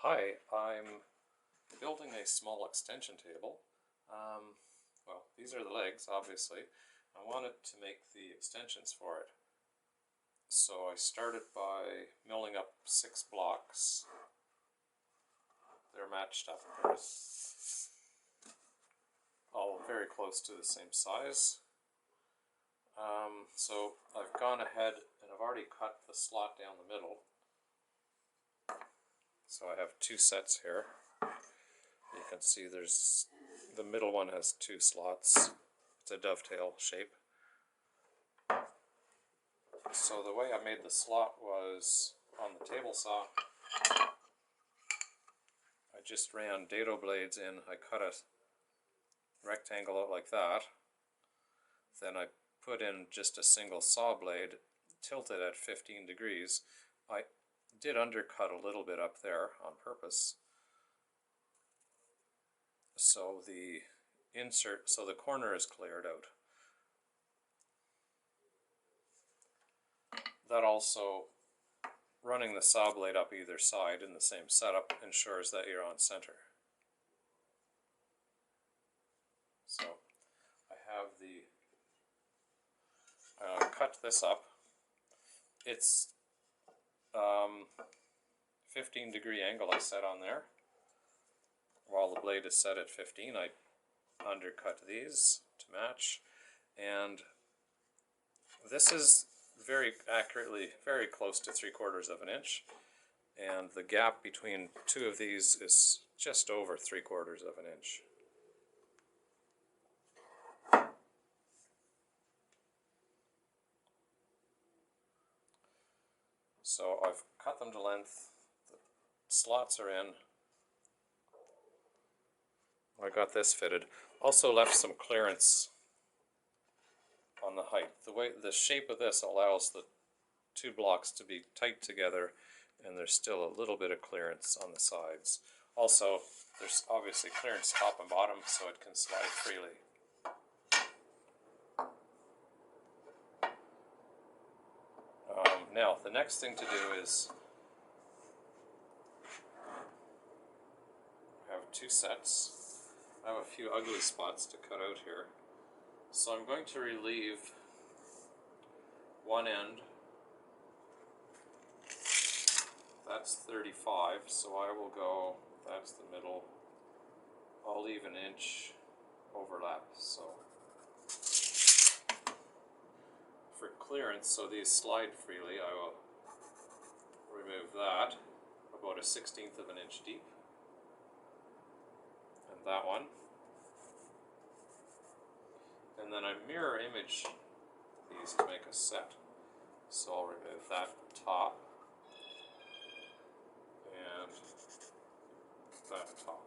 Hi, I'm building a small extension table. Well, these are the legs, obviously. I wanted to make the extensions for it. So I started by milling up 6 blocks. They're matched up. They're all very close to the same size. So I've gone ahead and I've already cut the slot down the middle. So I have 2 sets here. You can see the middle one has 2 slots. It's a dovetail shape. So the way I made the slot was on the table saw. I just ran dado blades in. I cut a rectangle out like that. Then I put in just a single saw blade, tilted at 15 degrees. I did undercut a little bit up there on purpose. So the corner is cleared out. That also, running the saw blade up either side in the same setup ensures that you're on center. So I have cut this up. It's 15-degree angle I set on there. While the blade is set at 15, I undercut these to match, and this is very accurately, very close to 3/4 of an inch, and the gap between 2 of these is just over 3/4 of an inch. So I've cut them to length, the slots are in. I got this fitted. Also left some clearance on the height. The shape of this allows the 2 blocks to be tight together, and there's still a little bit of clearance on the sides. Also, there's obviously clearance top and bottom, so it can slide freely. Now, the next thing to do is I have 2 sets. I have a few ugly spots to cut out here. So I'm going to relieve one end. That's 35, so I will go, that's the middle. I'll leave an inch overlap. So for clearance, so these slide freely, I will remove that about a 1/16 of an inch deep. And that one. And then I mirror image these to make a set. So I'll remove that top and that top.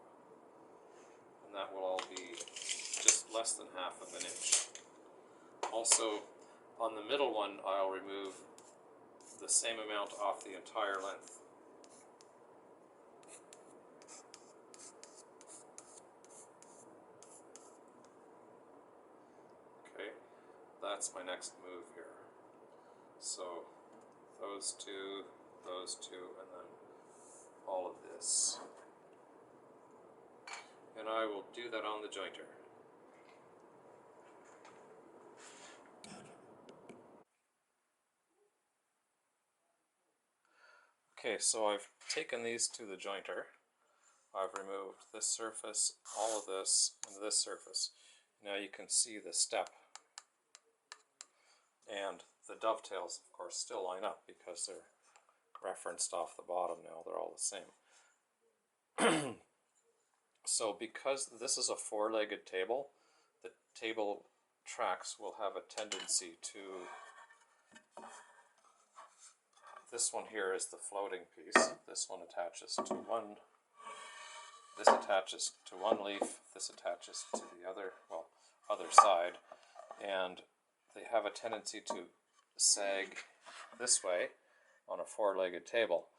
And that will all be just less than 1/2 of an inch. Also, on the middle one, I'll remove the same amount off the entire length. Okay, that's my next move here. So those two, and then all of this. And I will do that on the jointer. Okay, so I've taken these to the jointer. I've removed this surface, all of this, and this surface. Now you can see the step. And the dovetails, of course, still line up because they're referenced off the bottom now. They're all the same. So because this is a 4-legged table, the table tracks will have a tendency to... This one here is the floating piece. This one attaches to one... This attaches to one leaf. This attaches to the other side. And they have a tendency to sag this way on a 4-legged table.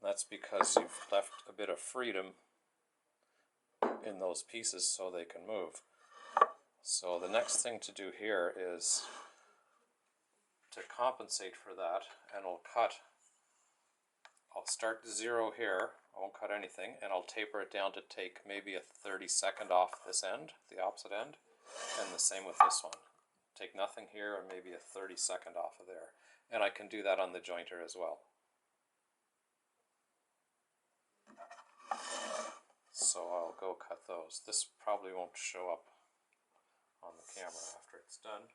That's because you've left a bit of freedom in those pieces so they can move. So the next thing to do here is to compensate for that, and I'll start 0 here, I won't cut anything, and I'll taper it down to take maybe a 32nd off this end, the opposite end, and the same with this one. Take nothing here and maybe a 32nd off of there. And I can do that on the jointer as well. So I'll go cut those. This probably won't show up on the camera after it's done.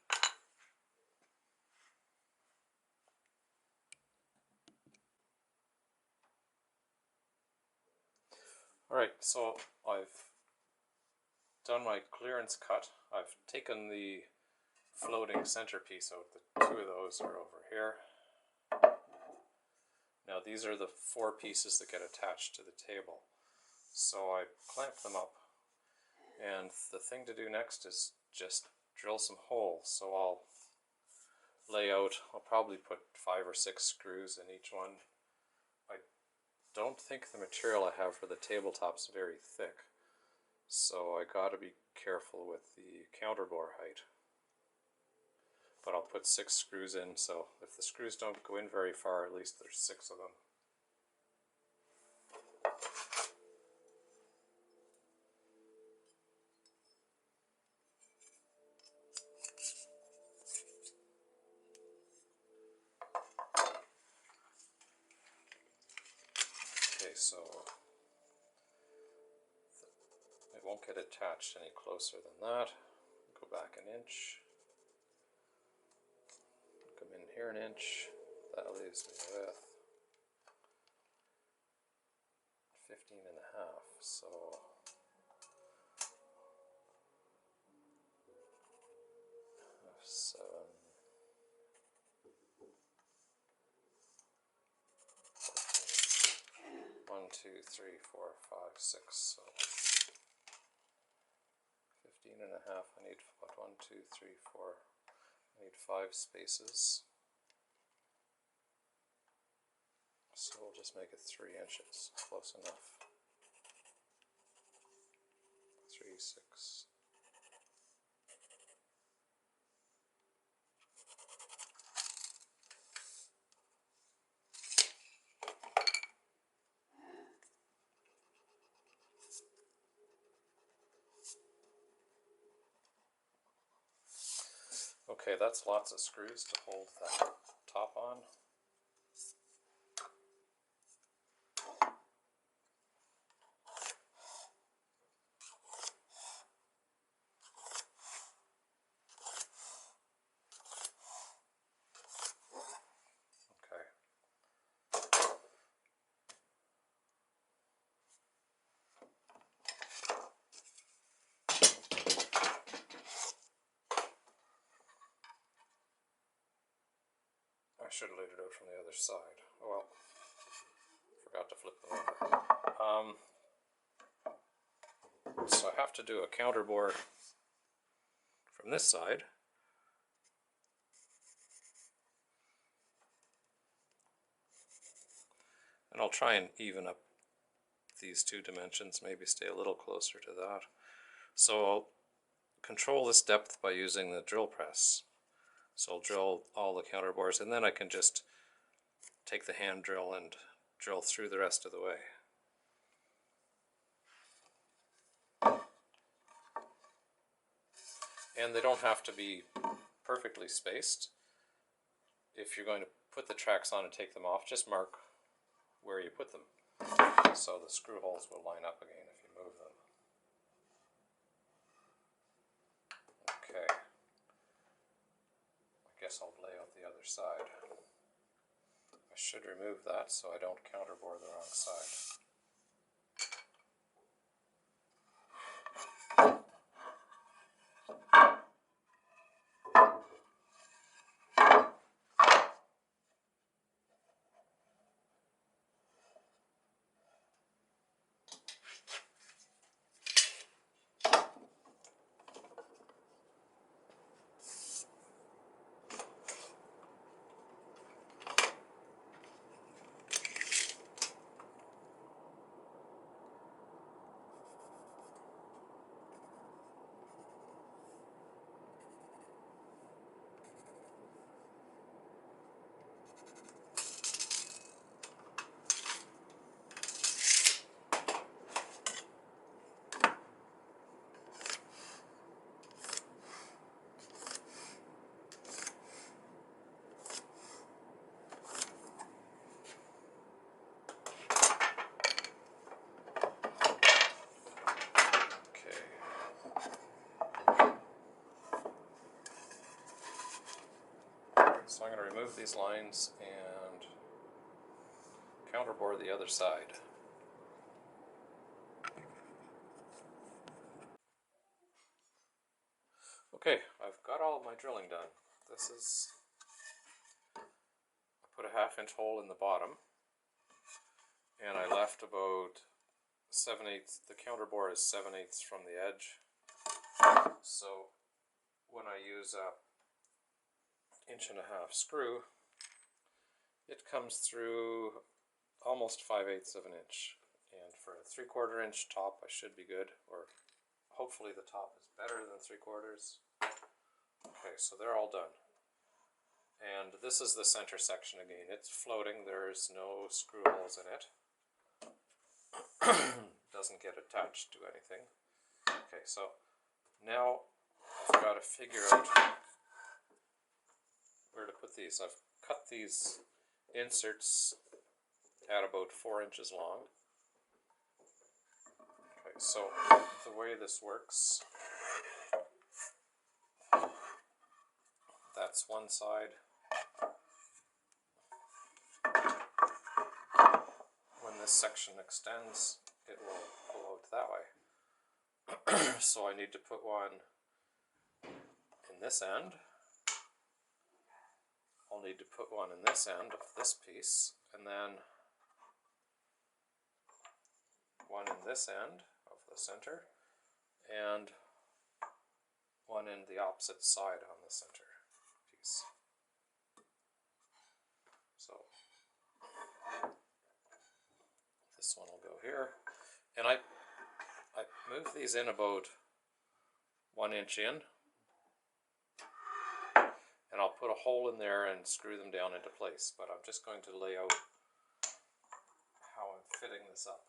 Alright, so I've done my clearance cut. I've taken the floating centerpiece out. The 2 of those are over here. Now these are the 4 pieces that get attached to the table. So I clamp them up, and the thing to do next is just drill some holes. So I'll lay out, I'll probably put 5 or 6 screws in each one. I don't think the material I have for the tabletop's very thick, so I gotta be careful with the counterbore height. But I'll put 6 screws in, so if the screws don't go in very far, at least there's 6 of them. Okay, so it won't get attached any closer than that. Go back an inch. Come in here an inch. That leaves me with 15 and a half. So 7. 1, 2, 3, 4, 5, 6. So 15 and a half. I need what, 1, 2, 3, 4. I need 5 spaces. So we'll just make it 3 inches. Close enough. 3, 6. Okay, that's lots of screws to hold that top on. I should have laid it out from the other side. Oh well, forgot to flip them over. So I have to do a counterbore from this side. And I'll try and even up these 2 dimensions, maybe stay a little closer to that. So I'll control this depth by using the drill press. So I'll drill all the counterbores, and then I can just take the hand drill and drill through the rest of the way. And they don't have to be perfectly spaced. If you're going to put the tracks on and take them off, just mark where you put them, so the screw holes will line up again if you move them. Okay. I guess I'll lay out the other side. I should remove that so I don't counterbore the wrong side. of these lines and counterbore the other side. Okay, I've got all of my drilling done. This is, I put a 1/2 inch hole in the bottom, and I left about 7/8, the counterbore is 7/8 from the edge. So when I use a 1.5 inch screw, it comes through almost 5/8 of an inch. And for a 3/4 inch top, I should be good, or hopefully the top is better than 3/4. Okay, so they're all done. And this is the center section again. It's floating, there's no screw holes in it. Doesn't get attached to anything. Okay, so now I've got to figure out where to put these. I've cut these inserts at about 4 inches long. Okay, so the way this works, that's one side. When this section extends, it will pull out that way. So I need to put one in this end. I'll need to put one in this end of this piece, and then one in this end of the center, and one in the opposite side on the center piece. So this one will go here, and I move these in about 1 inch in, and I'll put a hole in there and screw them down into place, but I'm just going to lay out how I'm fitting this up.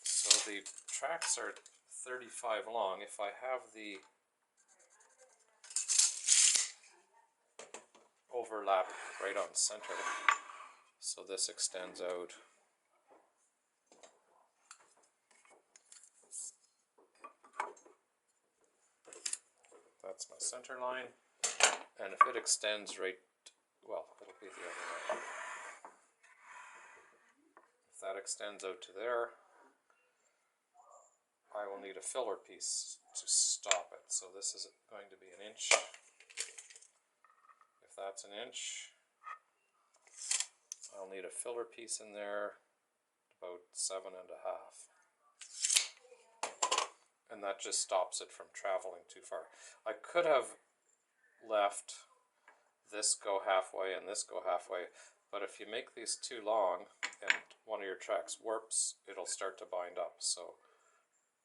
So the tracks are 35 long. If I have the overlap right on center, so this extends out. That's my center line, and if it extends right, well, it'll be the other way. If that extends out to there, I will need a filler piece to stop it. So this is going to be 1 inch. If that's 1 inch, I'll need a filler piece in there, about 7.5. And that just stops it from traveling too far. I could have left this go halfway and this go halfway, but if you make these too long and one of your tracks warps, it'll start to bind up. So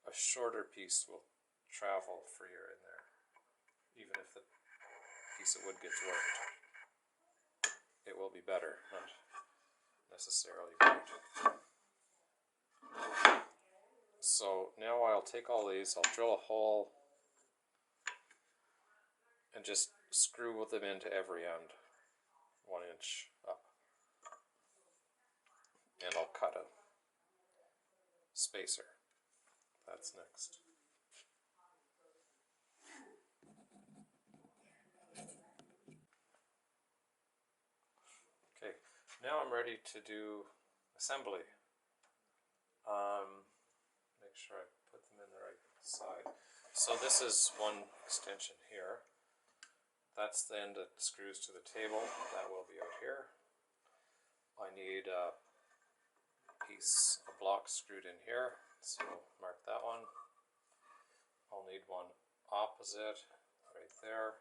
a shorter piece will travel freer in there, even if the piece of wood gets warped. It will be better, not necessarily right. So now I'll take all these, I'll drill a hole and just screw them into every end, 1 inch up. And I'll cut a spacer. That's next. Okay, now I'm ready to do assembly. Make sure I put them in the right side. So this is one extension here. That's the end that screws to the table. That will be out here. I need a block screwed in here, so mark that one. I'll need one opposite right there,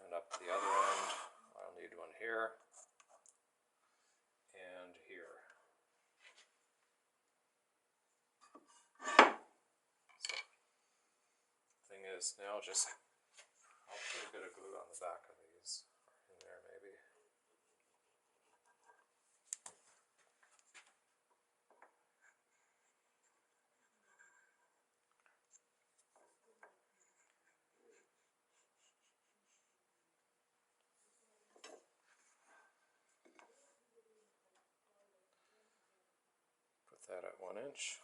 and up the other end I'll need one here and here. So thing is, now just I'll put a bit of glue on the back of these, in there maybe. Put that at 1 inch.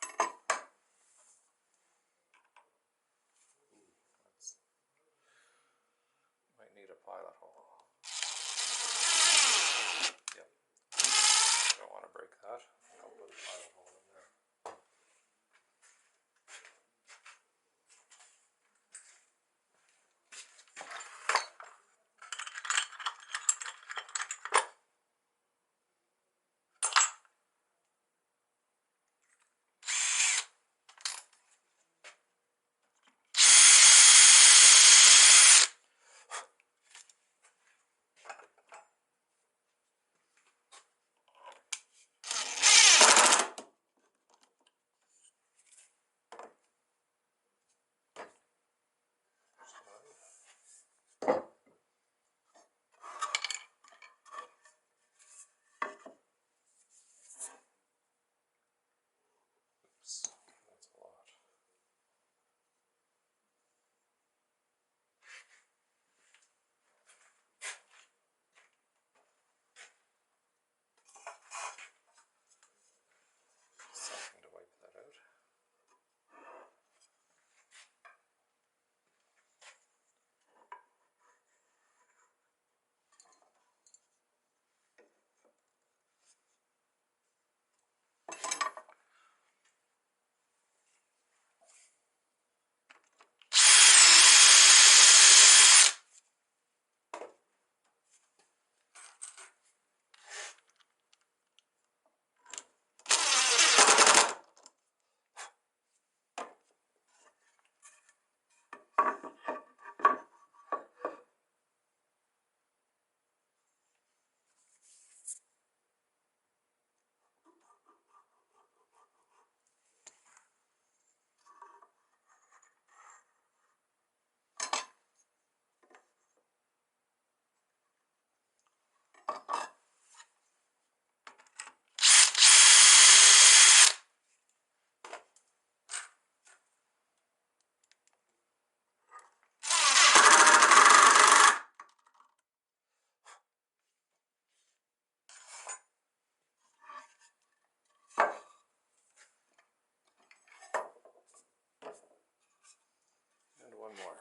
one more.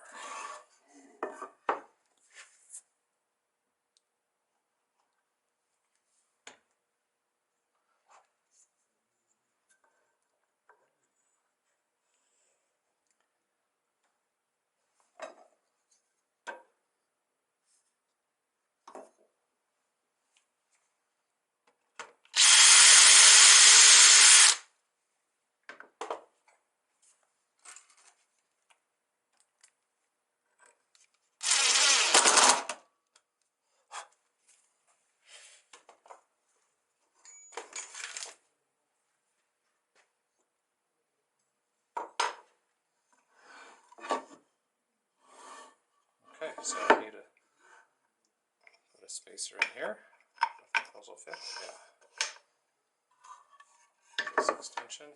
Okay, so I need to put a spacer in here. I think those will fit. Yeah. This extension.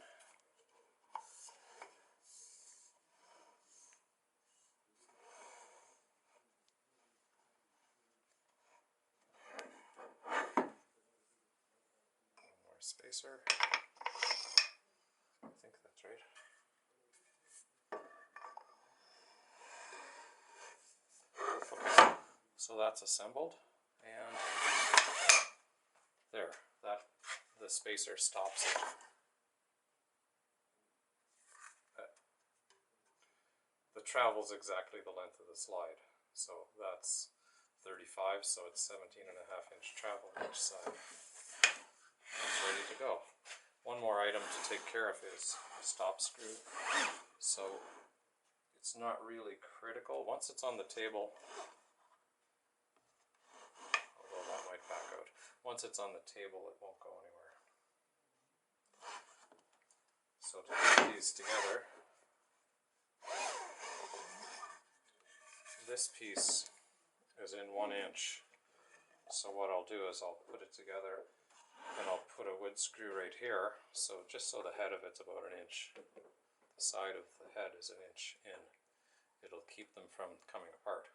One more spacer. I think that's right. Okay, so that's assembled, and there, the spacer stops it. The travel's exactly the length of the slide, so that's 35, so it's 17.5-inch travel on each side. It's ready to go. One more item to take care of is the stop screw. So it's not really critical. Once it's on the table, although that might back out, once it's on the table it won't go anywhere. So to put these together, this piece is in 1 inch. So what I'll do is I'll put it together and I'll put a wood screw right here, so just so the head of it's about 1 inch. The side of the head is 1 inch in. It'll keep them from coming apart.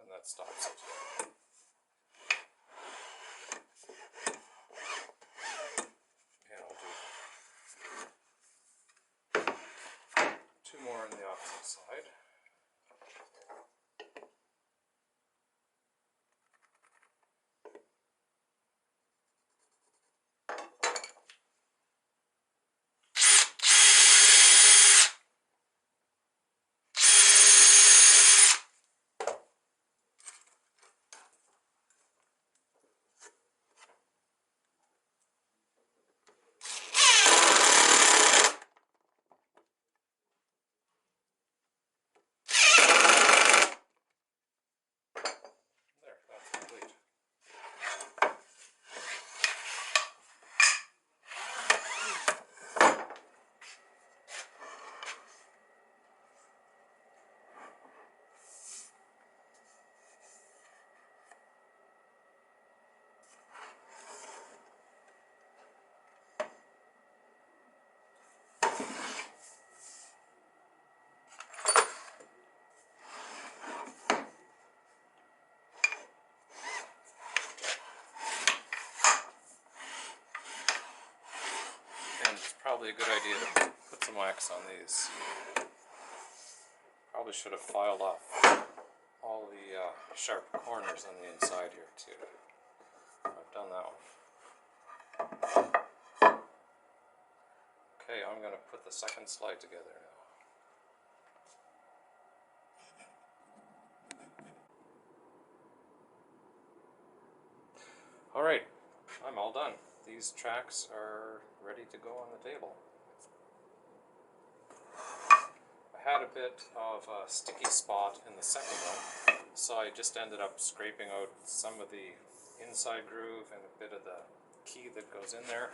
And that stops it. And I'll do 2 more on the opposite side. There, that's complete. And it's probably a good idea to put some wax on these. Probably should have filed off sharp corners on the inside here too. I've done that one. Okay, I'm going to put the second slide together now. Alright, I'm all done. These tracks are ready to go on the table. I had a bit of a sticky spot in the second one, so I just ended up scraping out some of the inside groove and a bit of the key that goes in there.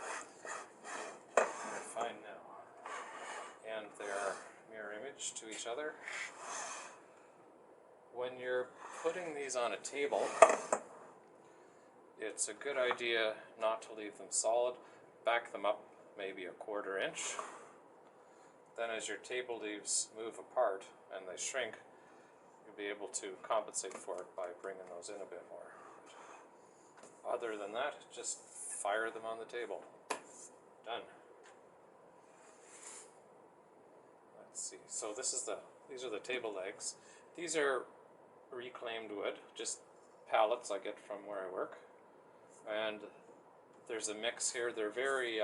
They're fine now. And they're mirror image to each other. When you're putting these on a table, it's a good idea not to leave them solid. Back them up maybe a 1/4 inch. Then as your table leaves move apart and they shrink, you'll be able to compensate for it by bringing those in a bit more. Other than that, just fire them on the table. Done. Let's see. So these are the table legs. These are reclaimed wood, just pallets I get from where I work. And there's a mix here. They're very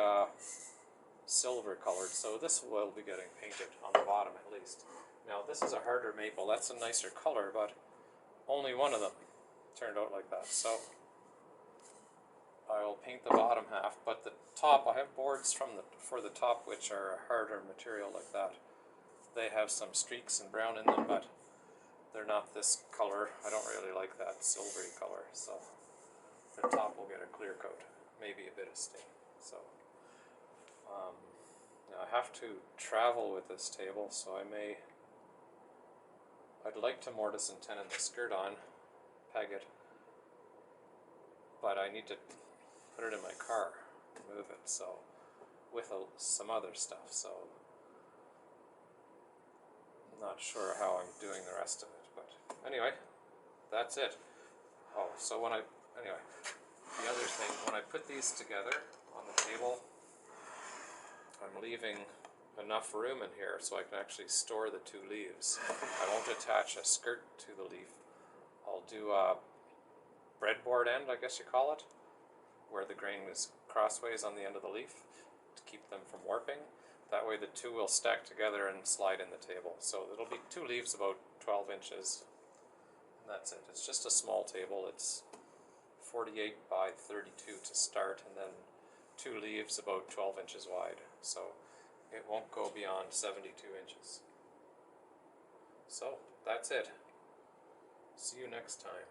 silver colored, so this will be getting painted on the bottom at least. Now this is a harder maple. That's a nicer color, but only one of them turned out like that. So I'll paint the bottom half, but the top, I have boards for the top which are a harder material like that. They have some streaks and brown in them, but they're not this color. I don't really like that silvery color, so the top will get a clear coat, maybe a bit of stain. So now I have to travel with this table, so I'd like to mortise and tenon the skirt on, peg it, but I need to put it in my car, move it, so with some other stuff, so I'm not sure how I'm doing the rest of it, but anyway, that's it. Oh, so the other thing, when I put these together on the table, I'm leaving enough room in here so I can actually store the 2 leaves. I won't attach a skirt to the leaf. I'll do a breadboard end, I guess you call it, where the grain is crossways on the end of the leaf to keep them from warping. That way the 2 will stack together and slide in the table. So it'll be 2 leaves about 12 inches. And that's it. It's just a small table. It's 48 by 32 to start, and then 2 leaves about 12 inches wide. So it won't go beyond 72 inches. So that's it. See you next time.